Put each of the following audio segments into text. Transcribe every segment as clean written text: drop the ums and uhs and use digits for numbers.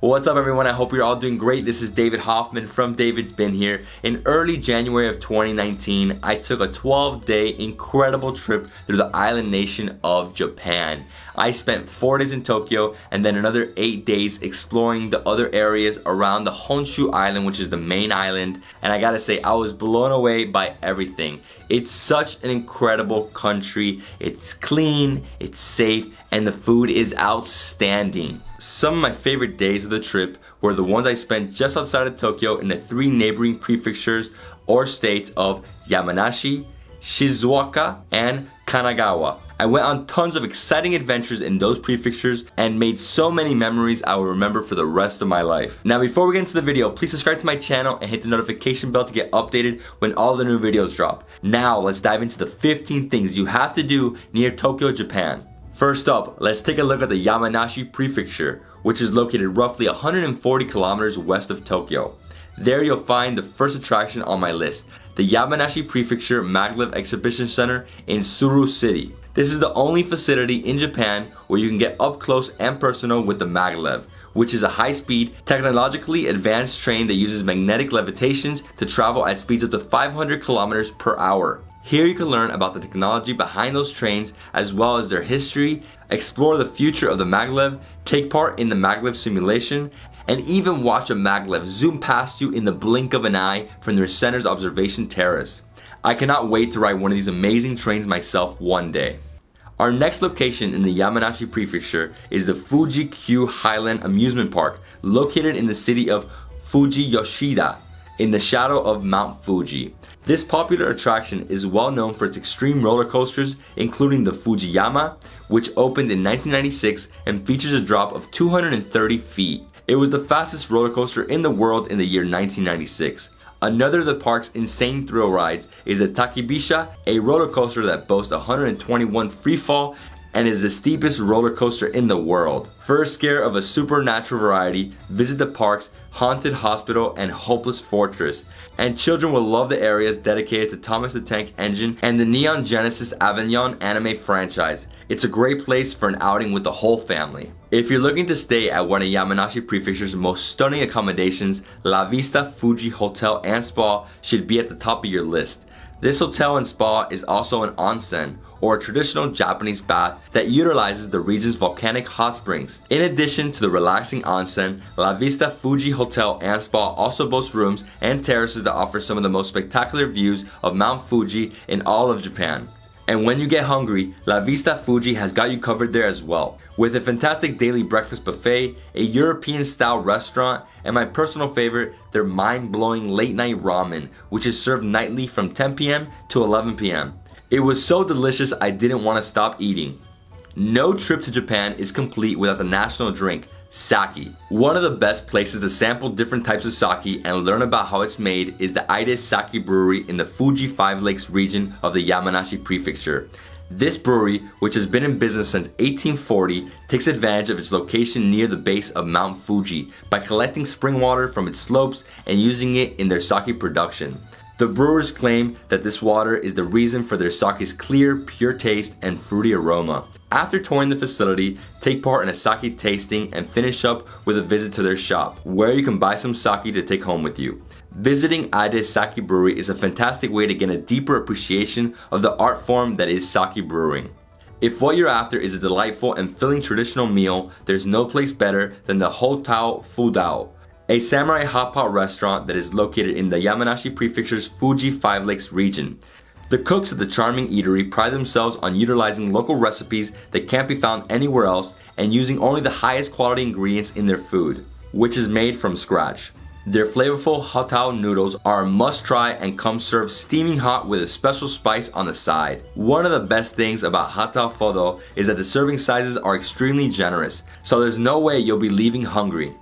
What's up everyone, I hope you're all doing great. This is David Hoffman from Davidsbeenhere. In early January of 2019, I took a 12-day incredible trip through the island nation of Japan. I spent 4 days in Tokyo and then another 8 days exploring the other areas around the Honshu Island, which is the main island. And I gotta say, I was blown away by everything. It's such an incredible country. It's clean, it's safe, and the food is outstanding. Some of my favorite days of the trip were the ones I spent just outside of Tokyo in the 3 neighboring prefectures or states of Yamanashi, Shizuoka, and Kanagawa. I went on tons of exciting adventures in those prefectures and made so many memories I will remember for the rest of my life. Now before we get into the video, please subscribe to my channel and hit the notification bell to get updated when all the new videos drop. Now let's dive into the 15 things you have to do near Tokyo, Japan. First up, let's take a look at the Yamanashi Prefecture, which is located roughly 140 kilometers west of Tokyo. There you'll find the first attraction on my list, the Yamanashi Prefecture Maglev Exhibition Center in Tsuru City. This is the only facility in Japan where you can get up close and personal with the Maglev, which is a high-speed, technologically advanced train that uses magnetic levitations to travel at speeds up to 500 kilometers per hour. Here you can learn about the technology behind those trains as well as their history, explore the future of the Maglev, take part in the Maglev simulation, and even watch a Maglev zoom past you in the blink of an eye from their center's observation terrace. I cannot wait to ride one of these amazing trains myself one day. Our next location in the Yamanashi Prefecture is the Fuji-Q Highland Amusement Park, located in the city of Fujiyoshida, in the shadow of Mount Fuji. This popular attraction is well known for its extreme roller coasters, including the Fujiyama, which opened in 1996 and features a drop of 230 feet. It was the fastest roller coaster in the world in the year 1996. Another of the park's insane thrill rides is the Takibisha, a roller coaster that boasts 121 free fall and is the steepest roller coaster in the world. For a scare of a supernatural variety, visit the park's haunted hospital and hopeless fortress. And children will love the areas dedicated to Thomas the Tank Engine and the Neon Genesis Evangelion anime franchise. It's a great place for an outing with the whole family. If you're looking to stay at one of Yamanashi Prefecture's most stunning accommodations, La Vista Fuji Hotel and Spa should be at the top of your list. This hotel and spa is also an onsen, or a traditional Japanese bath that utilizes the region's volcanic hot springs. In addition to the relaxing onsen, La Vista Fuji Hotel and Spa also boasts rooms and terraces that offer some of the most spectacular views of Mount Fuji in all of Japan. And when you get hungry, La Vista Fuji has got you covered there as well, with a fantastic daily breakfast buffet, a European-style restaurant, and my personal favorite, their mind-blowing late-night ramen, which is served nightly from 10 p.m. to 11 p.m. It was so delicious I didn't want to stop eating. No trip to Japan is complete without the national drink, sake. One of the best places to sample different types of sake and learn about how it's made is the Ide Sake Brewery in the Fuji 5 Lakes region of the Yamanashi Prefecture. This brewery, which has been in business since 1840, takes advantage of its location near the base of Mount Fuji by collecting spring water from its slopes and using it in their sake production. The brewers claim that this water is the reason for their sake's clear, pure taste and fruity aroma. After touring the facility, take part in a sake tasting and finish up with a visit to their shop, where you can buy some sake to take home with you. Visiting Ide Sake Brewery is a fantastic way to gain a deeper appreciation of the art form that is sake brewing. If what you're after is a delightful and filling traditional meal, there's no place better than the Hotel Fudao, a samurai hot pot restaurant that is located in the Yamanashi Prefecture's Fuji 5 Lakes region. The cooks at the charming eatery pride themselves on utilizing local recipes that can't be found anywhere else and using only the highest quality ingredients in their food, which is made from scratch. Their flavorful hatao noodles are a must-try and come served steaming hot with a special spice on the side. One of the best things about hatao fodo is that the serving sizes are extremely generous, so there's no way you'll be leaving hungry.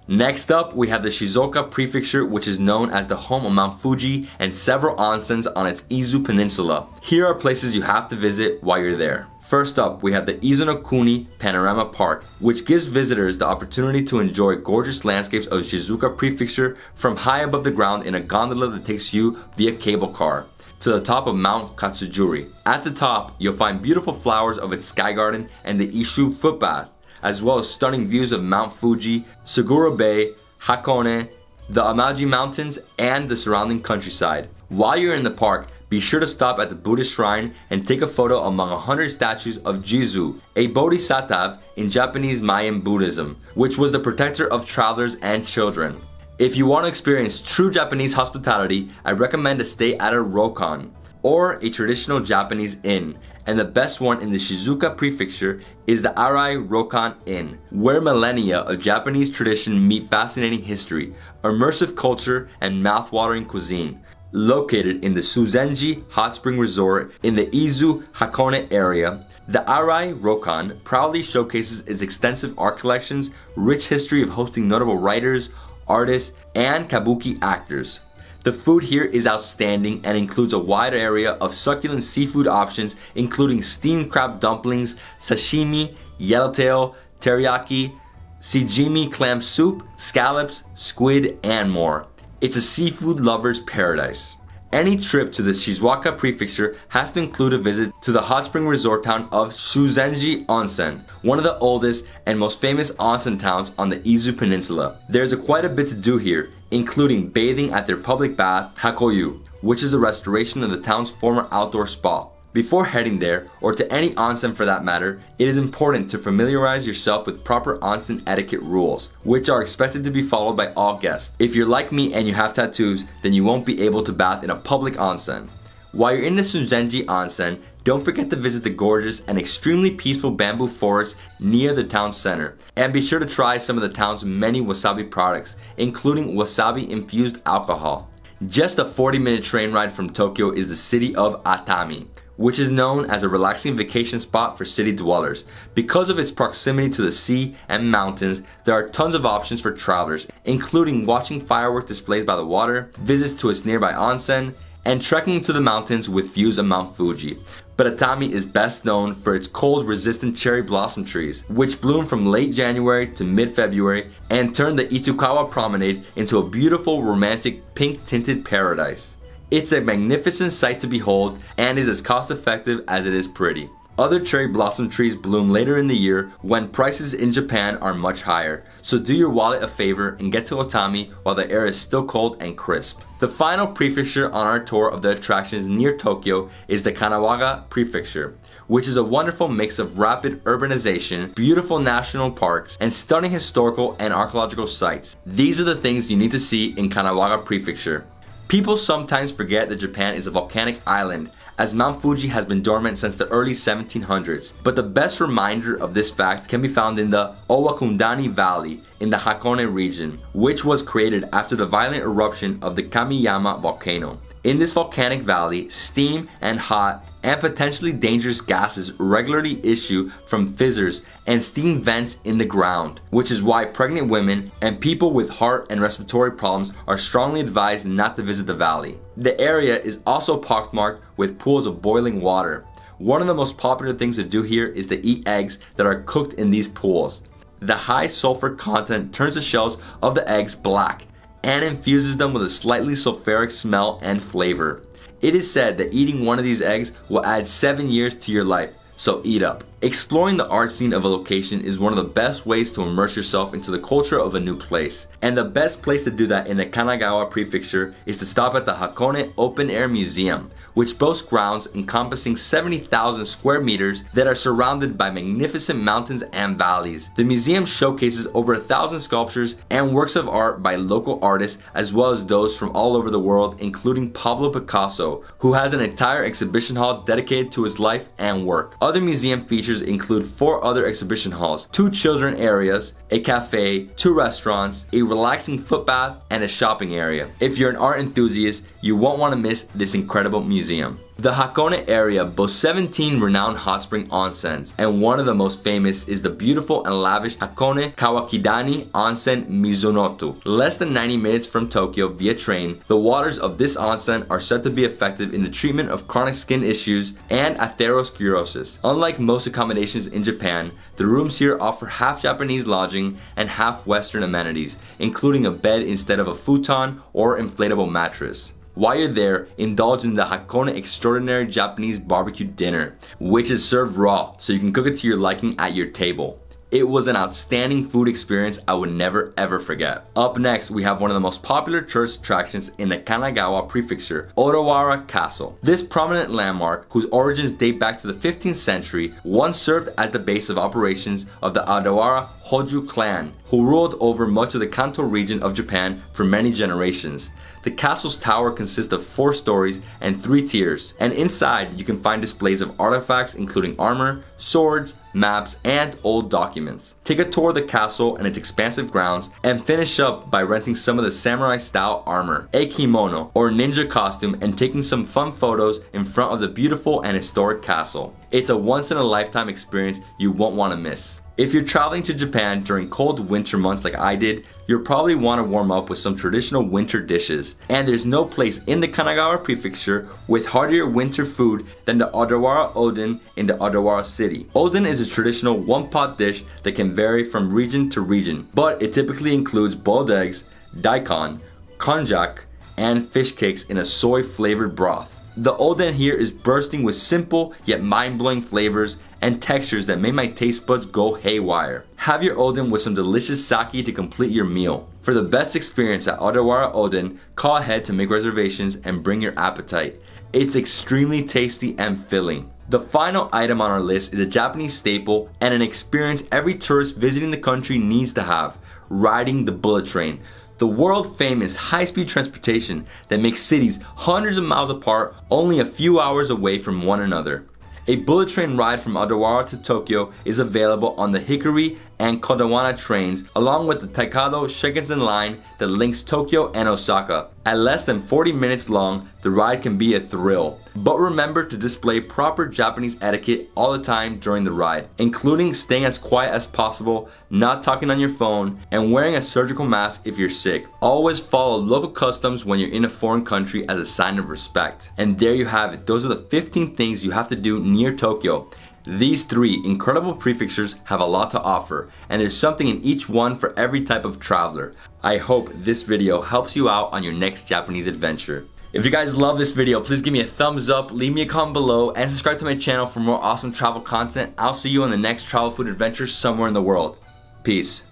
Next up, we have the Shizuoka Prefecture, which is known as the home of Mount Fuji and several onsens on its Izu Peninsula. Here are places you have to visit while you're there. First up, we have the Izunokuni Panorama Park, which gives visitors the opportunity to enjoy gorgeous landscapes of Shizuoka Prefecture from high above the ground in a gondola that takes you via cable car to the top of Mount Katsujuri. At the top, you'll find beautiful flowers of its sky garden and the Ishu footbath. as well as stunning views of Mount Fuji, Seguro Bay, Hakone, the Amaji Mountains, and the surrounding countryside. While you're in the park, be sure to stop at the Buddhist shrine and take a photo among 100 statues of Jizu, a bodhisattva in Japanese Mayan Buddhism, which was the protector of travelers and children. If you want to experience true Japanese hospitality, I recommend a stay at a Rockin, or a traditional Japanese inn, and the best one in the Shizuoka Prefecture is the Arai Rockin Inn, where millennia of Japanese tradition meet fascinating history, immersive culture, and mouth-watering cuisine. Located in the Suzenji Hot Spring Resort in the Izu Hakone area, the Arai Rockin proudly showcases its extensive art collections, rich history of hosting notable writers, artists, and kabuki actors. The food here is outstanding and includes a wide area of succulent seafood options, including steamed crab dumplings, sashimi, yellowtail, teriyaki, sijimi clam soup, scallops, squid, and more. It's a seafood lover's paradise. Any trip to the Shizuoka Prefecture has to include a visit to the hot spring resort town of Suzenji Onsen, one of the oldest and most famous onsen towns on the Izu Peninsula. There's quite a bit to do here, including bathing at their public bath, Hakoyu, which is a restoration of the town's former outdoor spa. Before heading there, or to any onsen for that matter, it is important to familiarize yourself with proper onsen etiquette rules, which are expected to be followed by all guests. If you're like me and you have tattoos, then you won't be able to bath in a public onsen. While you're in the Suzenji Onsen, don't forget to visit the gorgeous and extremely peaceful bamboo forest near the town center. And be sure to try some of the town's many wasabi products, including wasabi-infused alcohol. Just a 40-minute train ride from Tokyo is the city of Itami, which is known as a relaxing vacation spot for city dwellers. Because of its proximity to the sea and mountains, there are tons of options for travelers, including watching firework displays by the water, visits to its nearby onsen, and trekking to the mountains with views of Mount Fuji. But Itami is best known for its cold-resistant cherry blossom trees, which bloom from late January to mid-February and turn the Itukawa Promenade into a beautiful, romantic, pink-tinted paradise. It's a magnificent sight to behold and is as cost-effective as it is pretty. Other cherry blossom trees bloom later in the year when prices in Japan are much higher, so do your wallet a favor and get to Itami while the air is still cold and crisp. The final prefecture on our tour of the attractions near Tokyo is the Kanagawa Prefecture, which is a wonderful mix of rapid urbanization, beautiful national parks, and stunning historical and archaeological sites. These are the things you need to see in Kanagawa Prefecture. People sometimes forget that Japan is a volcanic island, as Mount Fuji has been dormant since the early 1700s. But the best reminder of this fact can be found in the Owakundani Valley in the Hakone region, which was created after the violent eruption of the Kamiyama volcano. In this volcanic valley, steam and hot and potentially dangerous gases regularly issue from fizzers and steam vents in the ground, which is why pregnant women and people with heart and respiratory problems are strongly advised not to visit the valley. The area is also pockmarked with pools of boiling water. One of the most popular things to do here is to eat eggs that are cooked in these pools. The high sulfur content turns the shells of the eggs black and infuses them with a slightly sulfuric smell and flavor. It is said that eating one of these eggs will add 7 years to your life, so eat up. Exploring the art scene of a location is one of the best ways to immerse yourself into the culture of a new place. And the best place to do that in the Kanagawa Prefecture is to stop at the Hakone Open Air Museum, which boasts grounds encompassing 70,000 square meters that are surrounded by magnificent mountains and valleys. The museum showcases over 1,000 sculptures and works of art by local artists, as well as those from all over the world, including Pablo Picasso, who has an entire exhibition hall dedicated to his life and work. Other museum features include 4 other exhibition halls, 2 children areas, a cafe, 2 restaurants, a relaxing footbath, and a shopping area. If you're an art enthusiast, you won't want to miss this incredible museum. The Hakone area boasts 17 renowned hot spring onsens, and one of the most famous is the beautiful and lavish Hakone Kawakidani Onsen Mizunoto. Less than 90 minutes from Tokyo via train, the waters of this onsen are said to be effective in the treatment of chronic skin issues and atherosclerosis. Unlike most accommodations in Japan, the rooms here offer half Japanese lodging and half Western amenities, including a bed instead of a futon or inflatable mattress. While you're there, indulge in the Hakone Extraordinary Japanese Barbecue Dinner, which is served raw, so you can cook it to your liking at your table. It was an outstanding food experience I would never ever forget. Up next, we have one of the most popular tourist attractions in the Kanagawa Prefecture, Awara Castle. This prominent landmark, whose origins date back to the 15th century, once served as the base of operations of the Awara Hojo clan, who ruled over much of the Kanto region of Japan for many generations. The castle's tower consists of 4 stories and 3 tiers, and inside you can find displays of artifacts including armor, swords, maps, and old documents. Take a tour of the castle and its expansive grounds, and finish up by renting some of the samurai style armor, a kimono, or ninja costume, and taking some fun photos in front of the beautiful and historic castle. It's a once in a lifetime experience you won't want to miss. If you're traveling to Japan during cold winter months like I did, you'll probably want to warm up with some traditional winter dishes. And there's no place in the Kanagawa Prefecture with heartier winter food than the Ottawa Oden in the Ottawa city. Oden is a traditional one-pot dish that can vary from region to region, but it typically includes boiled eggs, daikon, konjac, and fish cakes in a soy-flavored broth. The Oden here is bursting with simple yet mind-blowing flavors and textures that make my taste buds go haywire. Have your Oden with some delicious sake to complete your meal. For the best experience at Ottawa Oden, call ahead to make reservations and bring your appetite. It's extremely tasty and filling. The final item on our list is a Japanese staple and an experience every tourist visiting the country needs to have: riding the bullet train. The world famous high-speed transportation that makes cities hundreds of miles apart only a few hours away from one another. A bullet train ride from Odawara to Tokyo is available on the Hikari and Kodawana trains, along with the Taikado Shinkansen line that links Tokyo and Osaka. At less than 40 minutes long, the ride can be a thrill. But remember to display proper Japanese etiquette all the time during the ride, including staying as quiet as possible, not talking on your phone, and wearing a surgical mask if you're sick. Always follow local customs when you're in a foreign country as a sign of respect. And there you have it. Those are the 15 things you have to do near Tokyo. These 3 incredible prefectures have a lot to offer, and there's something in each one for every type of traveler. I hope this video helps you out on your next Japanese adventure. If you guys love this video, please give me a thumbs up, leave me a comment below, and subscribe to my channel for more awesome travel content. I'll see you on the next travel food adventure somewhere in the world. Peace.